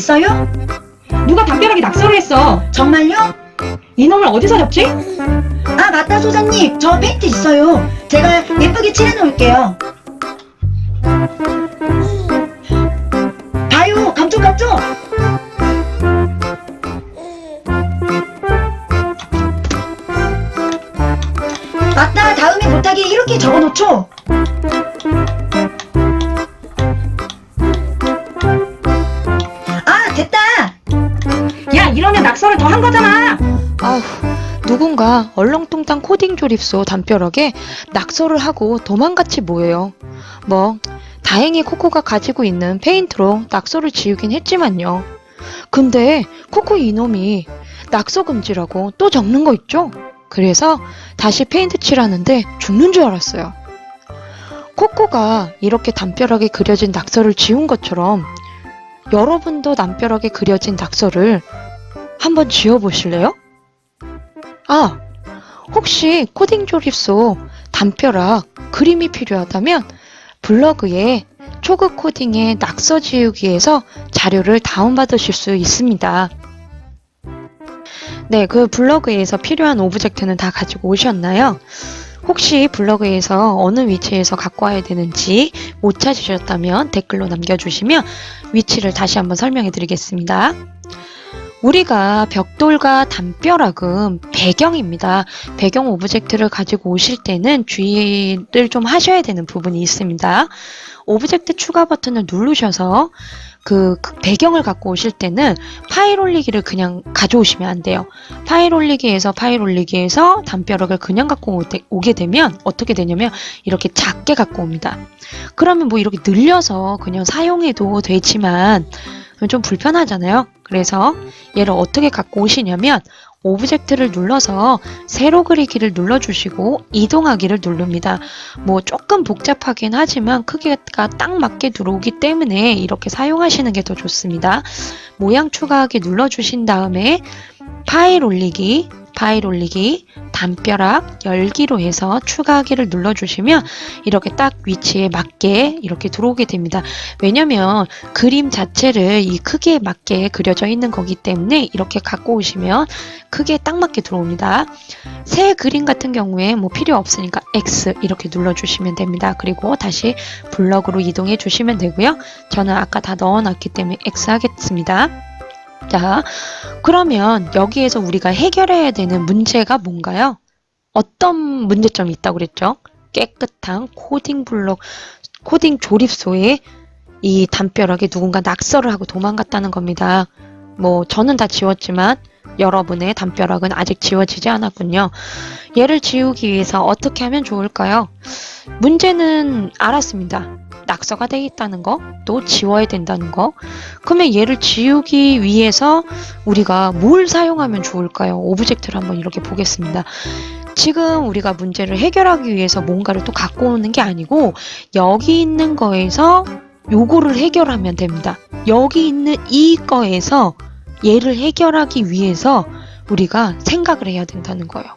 있어요? 누가 담벼락에 낙서를 했어. 정말요? 이놈을 어디서 잡지? 아, 맞다, 소장님. 저 페인트 있어요. 제가 예쁘게 칠해 놓을게요. 봐요, 감쪽 같죠? 맞다, 다음에 못하게 이렇게 적어 놓죠? 아, 됐다! 야, 이러면 낙서를 더 한 거잖아. 아휴, 누군가 얼렁뚱땅 코딩 조립소 담벼락에 낙서를 하고 도망갔지 뭐예요. 뭐 다행히 코코가 가지고 있는 페인트로 낙서를 지우긴 했지만요. 근데 코코 이놈이 낙서 금지라고 또 적는 거 있죠? 그래서 다시 페인트 칠하는데 죽는 줄 알았어요. 코코가 이렇게 담벼락에 그려진 낙서를 지운 것처럼 여러분도 담벼락에 그려진 낙서를 한번 지워보실래요? 아, 혹시 코딩 조립소 담벼락 그림이 필요하다면 블로그에 초급 코딩의 낙서 지우기에서 자료를 다운받으실 수 있습니다. 네, 그 블로그에서 필요한 오브젝트는 다 가지고 오셨나요? 혹시 블로그에서 어느 위치에서 갖고 와야 되는지 못 찾으셨다면 댓글로 남겨주시면 위치를 다시 한번 설명해 드리겠습니다. 우리가 벽돌과 담벼락은 배경입니다. 배경 오브젝트를 가지고 오실 때는 주의를 좀 하셔야 되는 부분이 있습니다. 오브젝트 추가 버튼을 누르셔서 그 배경을 갖고 오실 때는 파일 올리기를 그냥 가져오시면 안 돼요. 파일 올리기에서 담벼락을 그냥 갖고 오게 되면 어떻게 되냐면 이렇게 작게 갖고 옵니다. 그러면 뭐 이렇게 늘려서 그냥 사용해도 되지만 좀 불편하잖아요. 그래서 얘를 어떻게 갖고 오시냐면 오브젝트를 눌러서 세로 그리기를 눌러주시고 이동하기를 누릅니다. 뭐 조금 복잡하긴 하지만 크기가 딱 맞게 들어오기 때문에 이렇게 사용하시는 게 더 좋습니다. 모양 추가하기 눌러주신 다음에 파일 올리기, 담벼락 열기로 해서 추가하기를 눌러주시면 이렇게 딱 위치에 맞게 이렇게 들어오게 됩니다. 왜냐면 그림 자체를 이 크기에 맞게 그려져 있는 거기 때문에 이렇게 갖고 오시면 크기에 딱 맞게 들어옵니다. 새 그림 같은 경우에 뭐 필요 없으니까 X 이렇게 눌러주시면 됩니다. 그리고 다시 블럭으로 이동해 주시면 되고요. 저는 아까 다 넣어놨기 때문에 X 하겠습니다. 자, 그러면 여기에서 우리가 해결해야 되는 문제가 뭔가요? 어떤 문제점이 있다고 그랬죠? 깨끗한 코딩 조립소에 이 담벼락에 누군가 낙서를 하고 도망갔다는 겁니다. 뭐 저는 다 지웠지만 여러분의 담벼락은 아직 지워지지 않았군요. 얘를 지우기 위해서 어떻게 하면 좋을까요? 문제는 알았습니다. 낙서가 되어 있다는 거, 또 지워야 된다는 거. 그러면 얘를 지우기 위해서 우리가 뭘 사용하면 좋을까요? 오브젝트를 한번 이렇게 보겠습니다. 지금 우리가 문제를 해결하기 위해서 뭔가를 또 갖고 오는 게 아니고 여기 있는 거에서 요거를 해결하면 됩니다. 여기 있는 이거에서 얘를 해결하기 위해서 우리가 생각을 해야 된다는 거예요.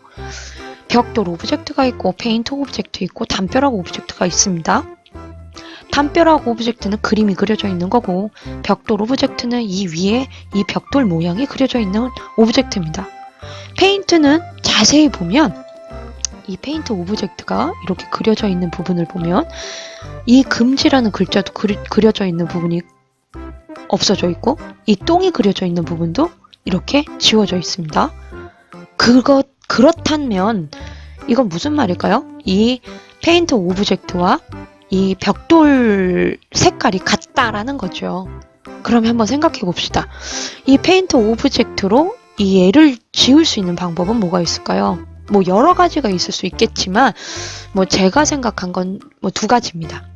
벽돌 오브젝트가 있고 페인트 오브젝트 있고 담벼락 오브젝트가 있습니다. 담벼락 오브젝트는 그림이 그려져 있는 거고 벽돌 오브젝트는 이 위에 이 벽돌 모양이 그려져 있는 오브젝트입니다. 페인트는 자세히 보면 이 페인트 오브젝트가 이렇게 그려져 있는 부분을 보면 이 금지라는 글자도 그려져 있는 부분이 없어져 있고 이 똥이 그려져 있는 부분도 이렇게 지워져 있습니다. 그렇다면 이건 무슨 말일까요? 이 페인트 오브젝트와 이 벽돌 색깔이 같다라는 거죠. 그러면 한번 생각해 봅시다. 이 페인트 오브젝트로 이 얘를 지울 수 있는 방법은 뭐가 있을까요? 뭐 여러 가지가 있을 수 있겠지만 뭐 제가 생각한 건 뭐 두 가지입니다.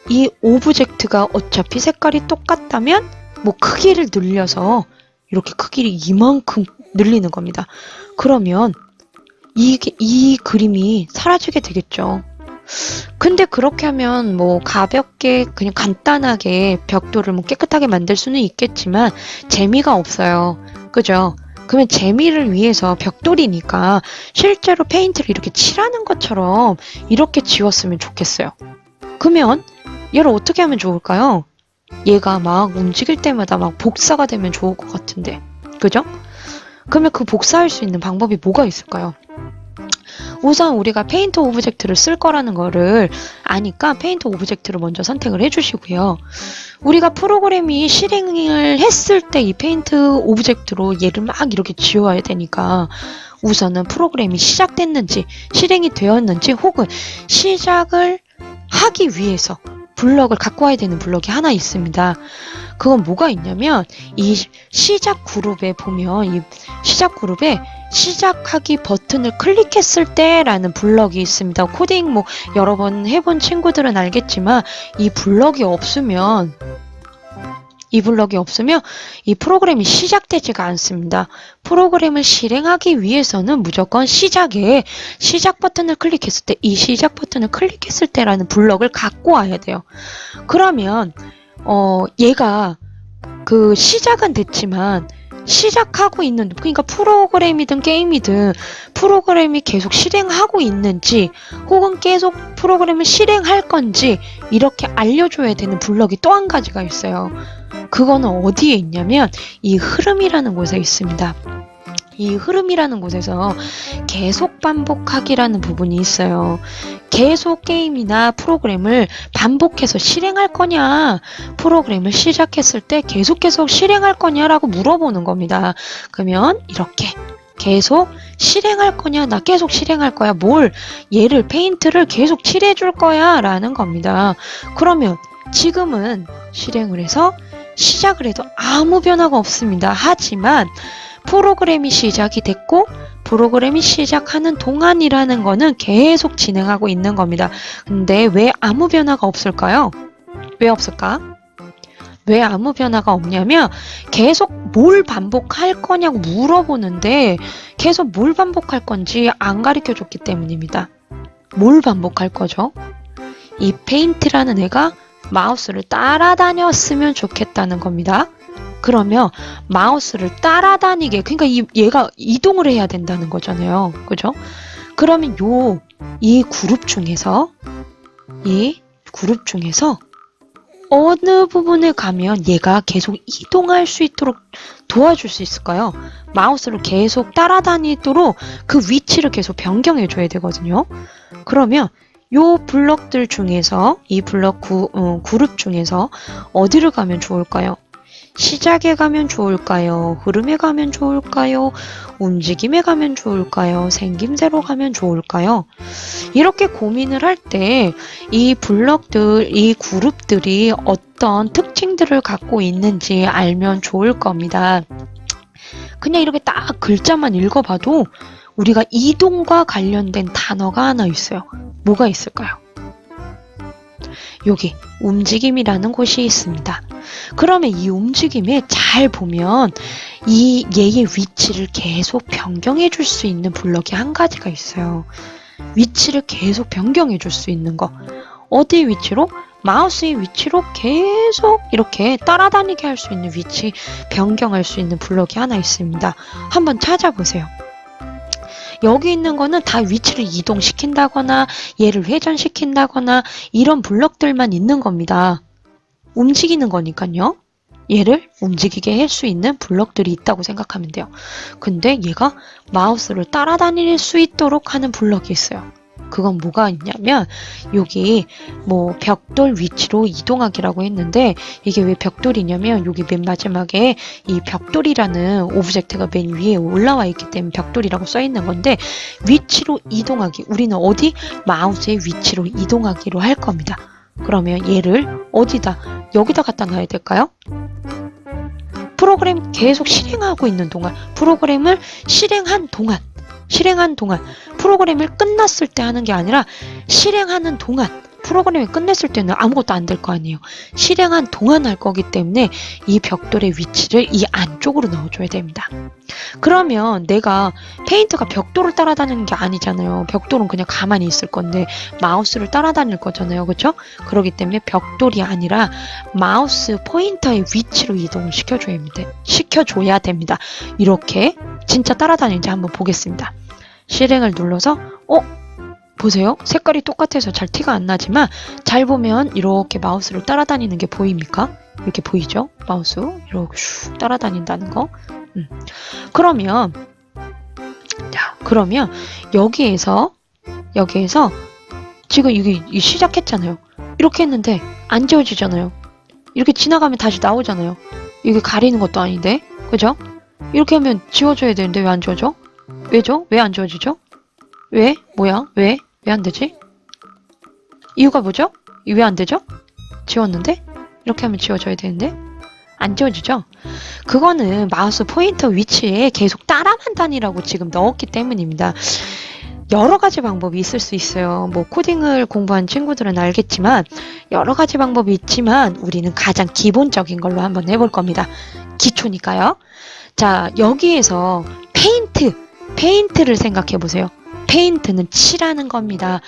이 오브젝트가 어차피 색깔이 똑같다면 뭐 크기를 늘려서 이렇게 크기를 이만큼 늘리는 겁니다. 그러면 이 그림이 사라지게 되겠죠. 근데 그렇게 하면 뭐 가볍게 그냥 간단하게 벽돌을 뭐 깨끗하게 만들 수는 있겠지만 재미가 없어요. 그죠? 그러면 재미를 위해서 벽돌이니까 실제로 페인트를 이렇게 칠하는 것처럼 이렇게 지웠으면 좋겠어요. 그러면 얘를 어떻게 하면 좋을까요? 얘가 막 움직일 때마다 막 복사가 되면 좋을 것 같은데. 그죠? 그러면 그 복사할 수 있는 방법이 뭐가 있을까요? 우선 우리가 페인트 오브젝트를 쓸 거라는 거를 아니까 페인트 오브젝트를 먼저 선택을 해주시고요. 우리가 프로그램이 실행을 했을 때 이 페인트 오브젝트로 얘를 막 이렇게 지워야 되니까 우선은 프로그램이 시작됐는지 실행이 되었는지 혹은 시작을 하기 위해서 블럭을 갖고 와야 되는 블럭이 하나 있습니다. 그건 뭐가 있냐면 이 시작 그룹에 보면 이 시작 그룹에 시작하기 버튼을 클릭했을 때라는 블럭이 있습니다. 코딩 뭐 여러 번 해본 친구들은 알겠지만 이 블럭이 없으면 이 프로그램이 시작되지가 않습니다. 프로그램을 실행하기 위해서는 무조건 시작에 시작 버튼을 클릭했을 때 이 시작 버튼을 클릭했을 때라는 블럭을 갖고 와야 돼요. 그러면 얘가 그 시작은 됐지만 시작하고 있는, 그러니까 프로그램이든 게임이든 프로그램이 계속 실행하고 있는지 혹은 계속 프로그램을 실행할 건지 이렇게 알려줘야 되는 블럭이 또 한 가지가 있어요. 그거는 어디에 있냐면 이 흐름이라는 곳에 있습니다. 이 흐름이라는 곳에서 계속 반복하기라는 부분이 있어요. 계속 게임이나 프로그램을 반복해서 실행할 거냐, 프로그램을 시작했을 때 계속 실행할 거냐라고 물어보는 겁니다. 그러면 이렇게 계속 실행할 거냐, 나 계속 실행할 거야, 얘를 페인트를 계속 칠해 줄 거야 라는 겁니다. 그러면 지금은 실행을 해서 시작을 해도 아무 변화가 없습니다. 하지만 프로그램이 시작이 됐고 프로그램이 시작하는 동안이라는 거는 계속 진행하고 있는 겁니다. 근데 왜 아무 변화가 없을까요? 왜 없을까? 왜 아무 변화가 없냐면 계속 뭘 반복할 거냐고 물어보는데 계속 뭘 반복할 건지 안 가르쳐 줬기 때문입니다. 뭘 반복할 거죠? 이 페인트라는 애가 마우스를 따라다녔으면 좋겠다는 겁니다. 그러면 마우스를 따라다니게, 그러니까 얘가 이동을 해야 된다는 거잖아요. 그죠? 그러면 이 그룹 중에서 어느 부분에 가면 얘가 계속 이동할 수 있도록 도와줄 수 있을까요? 마우스를 계속 따라다니도록 그 위치를 계속 변경해 줘야 되거든요. 그러면 요 블럭들 중에서 이 블럭 그룹 중에서 어디를 가면 좋을까요? 시작에 가면 좋을까요? 흐름에 가면 좋을까요? 움직임에 가면 좋을까요? 생김새로 가면 좋을까요? 이렇게 고민을 할 때 이 블럭들, 이 그룹들이 어떤 특징들을 갖고 있는지 알면 좋을 겁니다. 그냥 이렇게 딱 글자만 읽어봐도 우리가 이동과 관련된 단어가 하나 있어요. 뭐가 있을까요? 여기 움직임이라는 곳이 있습니다. 그러면 이 움직임에 잘 보면 얘의 위치를 계속 변경해 줄 수 있는 블럭이 한 가지가 있어요. 위치를 계속 변경해 줄 수 있는 거. 어디 위치로? 마우스의 위치로 계속 이렇게 따라다니게 할 수 있는 위치 변경할 수 있는 블럭이 하나 있습니다. 한번 찾아보세요. 여기 있는 거는 다 위치를 이동시킨다거나 얘를 회전시킨다거나 이런 블럭들만 있는 겁니다. 움직이는 거니까요. 얘를 움직이게 할 수 있는 블럭들이 있다고 생각하면 돼요. 근데 얘가 마우스를 따라다닐 수 있도록 하는 블럭이 있어요. 그건 뭐가 있냐면 여기 뭐 벽돌 위치로 이동하기라고 했는데 이게 왜 벽돌이냐면 여기 맨 마지막에 이 벽돌이라는 오브젝트가 맨 위에 올라와 있기 때문에 벽돌이라고 써 있는 건데 위치로 이동하기, 우리는 어디? 마우스의 위치로 이동하기로 할 겁니다. 그러면 얘를 어디다? 여기다 갖다 놔야 될까요? 프로그램 계속 실행하고 있는 동안, 프로그램을 실행한 동안 프로그램을 끝났을 때 하는 게 아니라 실행하는 동안, 프로그램이 끝냈을 때는 아무것도 안 될 거 아니에요. 실행한 동안 할 거기 때문에 이 벽돌의 위치를 이 안쪽으로 넣어줘야 됩니다. 그러면 내가 페인트가 벽돌을 따라다니는 게 아니잖아요. 벽돌은 그냥 가만히 있을 건데 마우스를 따라다닐 거잖아요. 그렇죠? 그렇기 때문에 벽돌이 아니라 마우스 포인터의 위치로 이동을 시켜줘야 됩니다. 이렇게 진짜 따라다니는지 한번 보겠습니다. 실행을 눌러서 보세요. 색깔이 똑같아서 잘 티가 안 나지만 잘 보면 이렇게 마우스를 따라다니는 게 보입니까? 이렇게 보이죠? 마우스 이렇게 슉 따라다닌다는 거. 그러면 여기에서 지금 이게 시작했잖아요. 이렇게 했는데 안 지워지잖아요. 이렇게 지나가면 다시 나오잖아요. 이게 가리는 것도 아닌데, 그죠? 이렇게 하면 지워져야 되는데 왜 안 지워져? 왜죠? 왜 안 지워지죠? 왜? 뭐야? 왜 안 되지? 이유가 뭐죠? 왜 안 되죠? 지웠는데? 이렇게 하면 지워져야 되는데? 안 지워지죠? 그거는 마우스 포인터 위치에 계속 따라만 다니라고 지금 넣었기 때문입니다. 여러 가지 방법이 있을 수 있어요. 뭐 코딩을 공부한 친구들은 알겠지만 여러 가지 방법이 있지만 우리는 가장 기본적인 걸로 한번 해볼 겁니다. 기초니까요. 자, 여기에서 페인트를 생각해 보세요. 페인트는 칠하는 겁니다.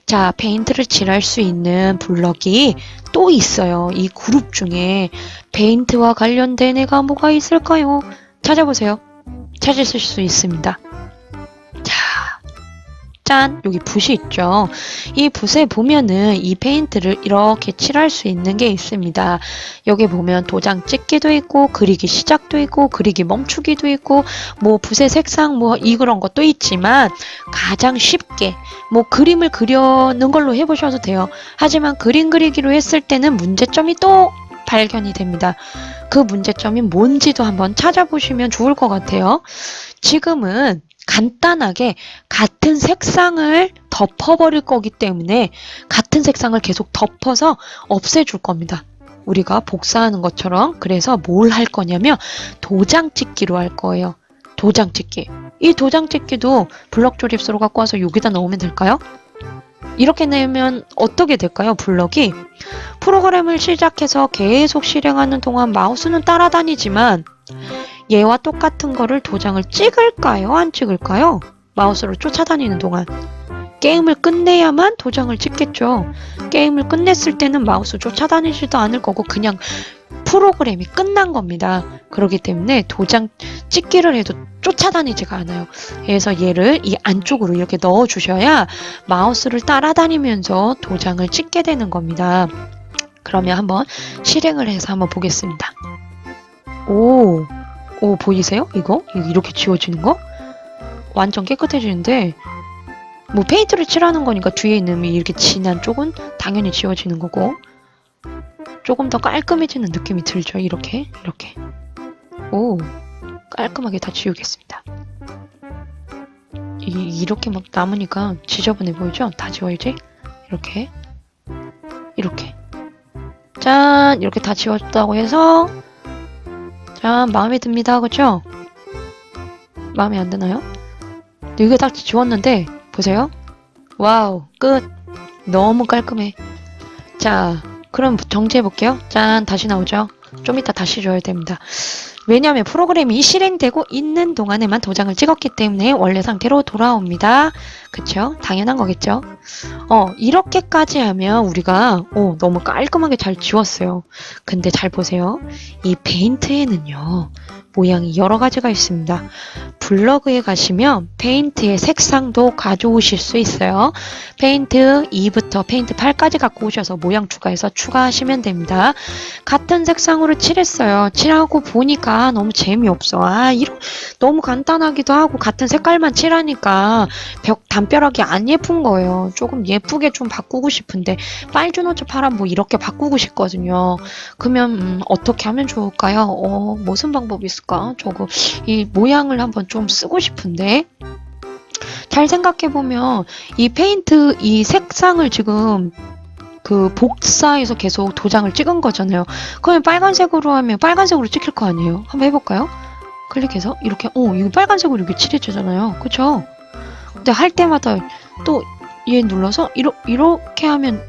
자, 페인트를 칠할 수 있는 블럭이 또 있어요. 이 그룹 중에 페인트와 관련된 애가 뭐가 있을까요? 찾아보세요. 찾으실 수 있습니다. 자, 짠! 여기 붓이 있죠. 이 붓에 보면은 이 페인트를 이렇게 칠할 수 있는 게 있습니다. 여기 보면 도장 찍기도 있고, 그리기 시작도 있고, 그리기 멈추기도 있고, 뭐 붓의 색상 뭐 이런 것도 있지만 가장 쉽게 뭐 그림을 그려는 걸로 해보셔도 돼요. 하지만 그림 그리기로 했을 때는 문제점이 또 발견이 됩니다. 그 문제점이 뭔지도 한번 찾아보시면 좋을 것 같아요. 지금은 간단하게 같은 색상을 덮어버릴 거기 때문에 같은 색상을 계속 덮어서 없애줄 겁니다. 우리가 복사하는 것처럼. 그래서 뭘 할 거냐면 도장 찍기로 할 거예요. 도장 찍기. 이 도장 찍기도 블럭 조립소로 갖고 와서 여기다 넣으면 될까요? 이렇게 내면 어떻게 될까요? 블럭이 프로그램을 시작해서 계속 실행하는 동안 마우스는 따라다니지만 얘와 똑같은 거를 도장을 찍을까요? 안 찍을까요? 마우스로 쫓아다니는 동안. 게임을 끝내야만 도장을 찍겠죠. 게임을 끝냈을 때는 마우스 쫓아다니지도 않을 거고 그냥 프로그램이 끝난 겁니다. 그렇기 때문에 도장 찍기를 해도 쫓아다니지가 않아요. 그래서 얘를 이 안쪽으로 이렇게 넣어 주셔야 마우스를 따라다니면서 도장을 찍게 되는 겁니다. 그러면 한번 실행을 해서 한번 보겠습니다. 오, 보이세요? 이거? 이렇게 지워지는 거? 완전 깨끗해지는데 뭐 페인트를 칠하는 거니까 뒤에 있는 이렇게 진한 쪽은 당연히 지워지는 거고 조금 더 깔끔해지는 느낌이 들죠. 이렇게 오, 깔끔하게 다 지우겠습니다. 이렇게 막 남으니까 지저분해 보이죠? 다 지워야지. 이렇게 짠! 이렇게 다 지웠다고 해서 짠! 마음에 듭니다. 그쵸? 마음에 안 드나요? 이거 딱 지웠는데 보세요. 와우, 끝! 너무 깔끔해. 자, 그럼 정지해 볼게요. 짠! 다시 나오죠? 좀 이따 다시 줘야 됩니다. 왜냐하면 프로그램이 실행되고 있는 동안에만 도장을 찍었기 때문에 원래 상태로 돌아옵니다. 그쵸? 당연한 거겠죠? 이렇게까지 하면 우리가 너무 깔끔하게 잘 지웠어요. 근데 잘 보세요. 이 페인트에는요, 모양이 여러 가지가 있습니다. 블로그에 가시면 페인트의 색상도 가져오실 수 있어요. 페인트 2부터 페인트 8까지 갖고 오셔서 모양 추가해서 추가하시면 됩니다. 같은 색상으로 칠했어요. 칠하고 보니까 너무 재미없어. 너무 간단하기도 하고 같은 색깔만 칠하니까 담벼락이 안 예쁜 거예요. 조금 예쁘게 좀 바꾸고 싶은데 빨주노초 파란 뭐 이렇게 바꾸고 싶거든요. 그러면 어떻게 하면 좋을까요? 무슨 방법이 있을까? 이 모양을 한번 좀 쓰고 싶은데 잘 생각해보면 이 페인트 이 색상을 지금 그 복사해서 계속 도장을 찍은 거잖아요. 그러면 빨간색으로 하면 빨간색으로 찍힐 거 아니에요? 한번 해볼까요? 클릭해서 이렇게 이거 빨간색으로 이렇게 칠해주잖아요. 그쵸? 근데 할 때마다 또 얘 눌러서 이렇게 하면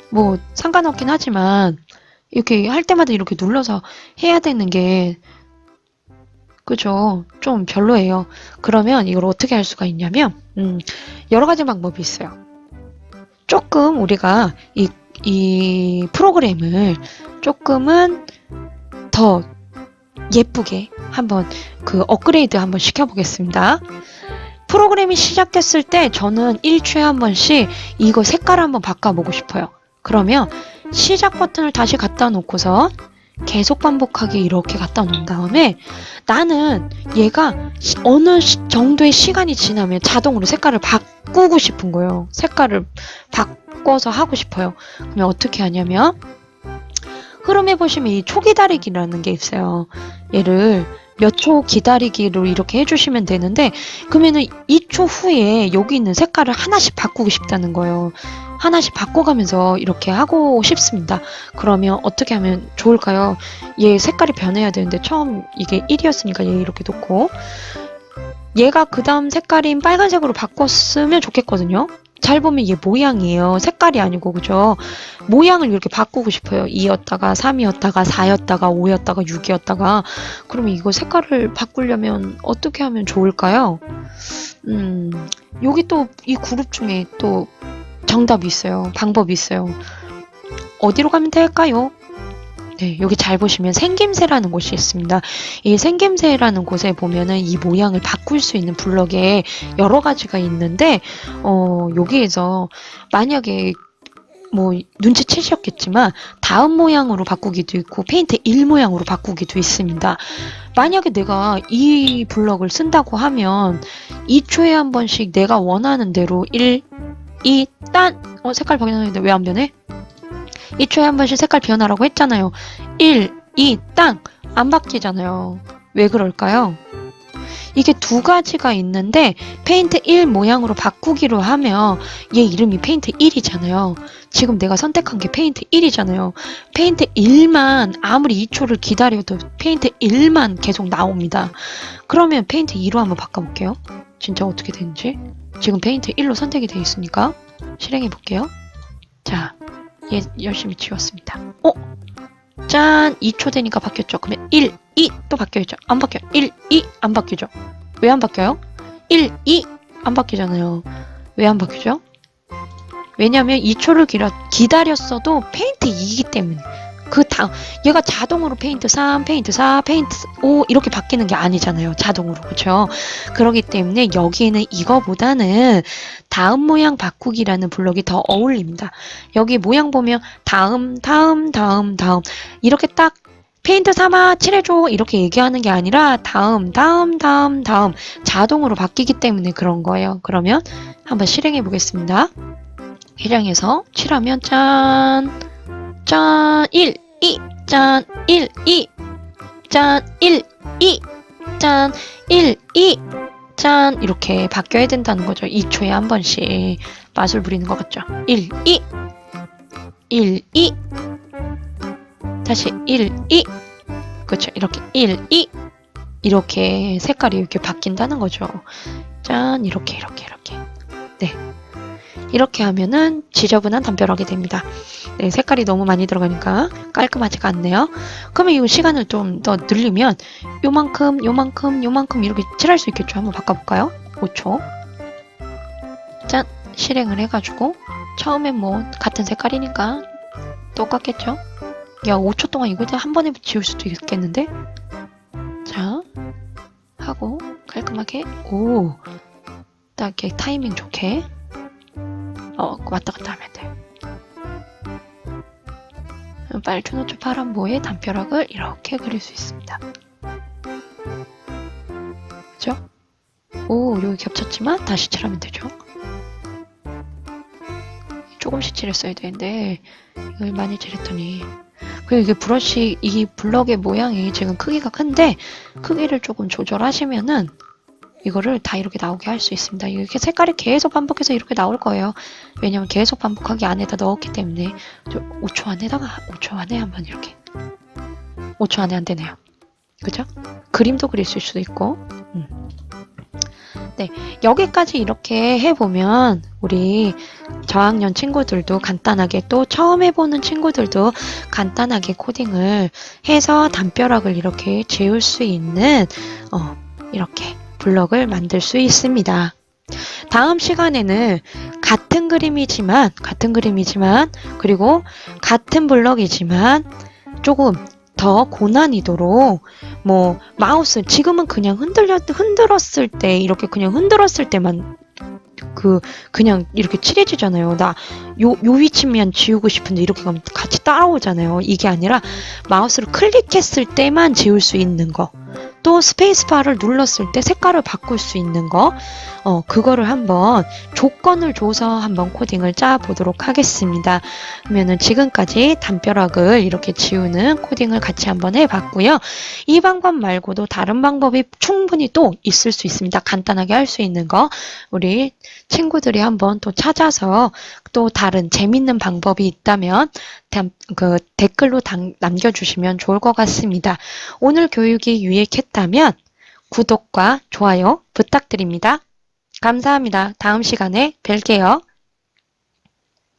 뭐 상관없긴 하지만 이렇게 할 때마다 이렇게 눌러서 해야 되는 게 그죠? 좀 별로예요. 그러면 이걸 어떻게 할 수가 있냐면 여러 가지 방법이 있어요. 조금 우리가 이 프로그램을 조금은 더 예쁘게 한번 업그레이드 한번 시켜보겠습니다. 프로그램이 시작됐을 때 저는 일주일에 한 번씩 이거 색깔을 한번 바꿔보고 싶어요. 그러면 시작 버튼을 다시 갖다 놓고서 계속 반복하기 이렇게 갖다 놓은 다음에 나는 얘가 어느 정도의 시간이 지나면 자동으로 색깔을 바꾸고 싶은 거예요. 색깔을 바꿔서 하고 싶어요. 그러면 어떻게 하냐면 흐름에 보시면 이 초기다리기라는 게 있어요. 얘를 몇 초 기다리기로 이렇게 해주시면 되는데 그러면은 2초 후에 여기 있는 색깔을 하나씩 바꾸고 싶다는 거예요. 하나씩 바꿔가면서 이렇게 하고 싶습니다. 그러면 어떻게 하면 좋을까요? 얘 색깔이 변해야 되는데 처음 이게 1이었으니까 얘 이렇게 놓고 얘가 그 다음 색깔인 빨간색으로 바꿨으면 좋겠거든요. 잘 보면 얘 모양이에요. 색깔이 아니고 그죠? 모양을 이렇게 바꾸고 싶어요. 2였다가 3이었다가 4였다가 5였다가 6이었다가 그러면 이거 색깔을 바꾸려면 어떻게 하면 좋을까요? 여기 또 이 그룹 중에 또 정답이 있어요. 방법이 있어요. 어디로 가면 될까요? 네, 여기 잘 보시면 생김새라는 곳이 있습니다. 이 생김새라는 곳에 보면은 이 모양을 바꿀 수 있는 블럭에 여러 가지가 있는데, 여기에서 만약에 뭐 눈치채셨겠지만 다음 모양으로 바꾸기도 있고 페인트 1 모양으로 바꾸기도 있습니다. 만약에 내가 이 블럭을 쓴다고 하면 2초에 한 번씩 내가 원하는 대로 1, 2, 딴! 색깔 변하는데 왜 안 변해? 2초에 한 번씩 색깔 변하라고 했잖아요. 1, 2, 땅! 안 바뀌잖아요. 왜 그럴까요? 이게 두 가지가 있는데 페인트 1 모양으로 바꾸기로 하면 얘 이름이 페인트 1이잖아요. 지금 내가 선택한 게 페인트 1이잖아요. 페인트 1만 아무리 2초를 기다려도 페인트 1만 계속 나옵니다. 그러면 페인트 2로 한번 바꿔볼게요. 진짜 어떻게 되는지. 지금 페인트 1로 선택이 되어 있으니까 실행해 볼게요. 자, 얘 열심히 지웠습니다. 짠! 2초 되니까 바뀌었죠. 그러면 1, 2 또 바뀌어있죠. 안 바뀌어요. 1, 2 안 바뀌죠. 왜 안 바뀌어요? 1, 2 안 바뀌잖아요. 왜 안 바뀌죠? 왜냐면 2초를 기다렸어도 페인트 2이기 때문에. 그 다음 얘가 자동으로 페인트 3, 페인트 4, 페인트 5 이렇게 바뀌는 게 아니잖아요. 자동으로. 그렇죠? 그렇기 때문에 여기에는 이거보다는 다음 모양 바꾸기라는 블럭이 더 어울립니다. 여기 모양 보면 다음 이렇게 딱 페인트 3아 칠해줘 이렇게 얘기하는 게 아니라 다음 자동으로 바뀌기 때문에 그런 거예요. 그러면 한번 실행해 보겠습니다. 실행해서 칠하면 짠 1, 2, 짠, 1, 2, 짠, 1, 2, 짠, 1, 2, 짠 이렇게 바뀌어야 된다는 거죠. 2초에 한 번씩 맛을 부리는 것 같죠. 1, 2, 1, 2 다시 1, 2 그렇죠. 이렇게 1, 2 이렇게 색깔이 이렇게 바뀐다는 거죠. 짠 이렇게 네. 이렇게 하면은 지저분한 담벼락이 됩니다. 네, 색깔이 너무 많이 들어가니까 깔끔하지가 않네요. 그러면 이 시간을 좀 더 늘리면 요만큼 이렇게 칠할 수 있겠죠. 한번 바꿔볼까요? 5초. 짠! 실행을 해가지고 처음엔 뭐 같은 색깔이니까 똑같겠죠? 야, 5초 동안 이거 한 번에 지울 수도 있겠는데? 자, 하고 깔끔하게 딱 이렇게 타이밍 좋게 왔다 갔다 하면 돼. 빨주, 노초, 파란보의 담벼락을 이렇게 그릴 수 있습니다. 그죠? 여기 겹쳤지만 다시 칠하면 되죠. 조금씩 칠했어야 되는데 이걸 많이 칠했더니 그리고 이게 브러쉬 이 블럭의 모양이 지금 크기가 큰데 크기를 조금 조절하시면은 이거를 다 이렇게 나오게 할 수 있습니다. 이렇게 색깔이 계속 반복해서 이렇게 나올 거예요. 왜냐면 계속 반복하기 안에다 넣었기 때문에 5초 안에 한번 이렇게 5초 안에 안 되네요. 그죠? 그림도 그릴 수도 있고 네, 여기까지 이렇게 해보면 우리 저학년 친구들도 간단하게 또 처음 해보는 친구들도 간단하게 코딩을 해서 담벼락을 이렇게 지을 수 있는 이렇게 블럭을 만들 수 있습니다. 다음 시간에는 같은 그림이지만 그리고 같은 블럭이지만 조금 더 고난이도로 뭐 마우스 지금은 그냥 흔들었을 때 이렇게 그냥 흔들었을 때만 그냥 이렇게 칠해지잖아요. 요 위치면 지우고 싶은데 이렇게 가면 같이 따라오잖아요. 이게 아니라 마우스를 클릭했을 때만 지울 수 있는 거. 또 스페이스바를 눌렀을 때 색깔을 바꿀 수 있는 거. 그거를 한번 조건을 줘서 한번 코딩을 짜 보도록 하겠습니다. 그러면은 지금까지 담벼락을 이렇게 지우는 코딩을 같이 한번 해봤고요. 이 방법 말고도 다른 방법이 충분히 또 있을 수 있습니다. 간단하게 할 수 있는 거. 우리 친구들이 한번 또 찾아서 또 다른 재밌는 방법이 있다면 댓글로 남겨주시면 좋을 것 같습니다. 오늘 교육이 유익했다면 구독과 좋아요 부탁드립니다. 감사합니다. 다음 시간에 뵐게요.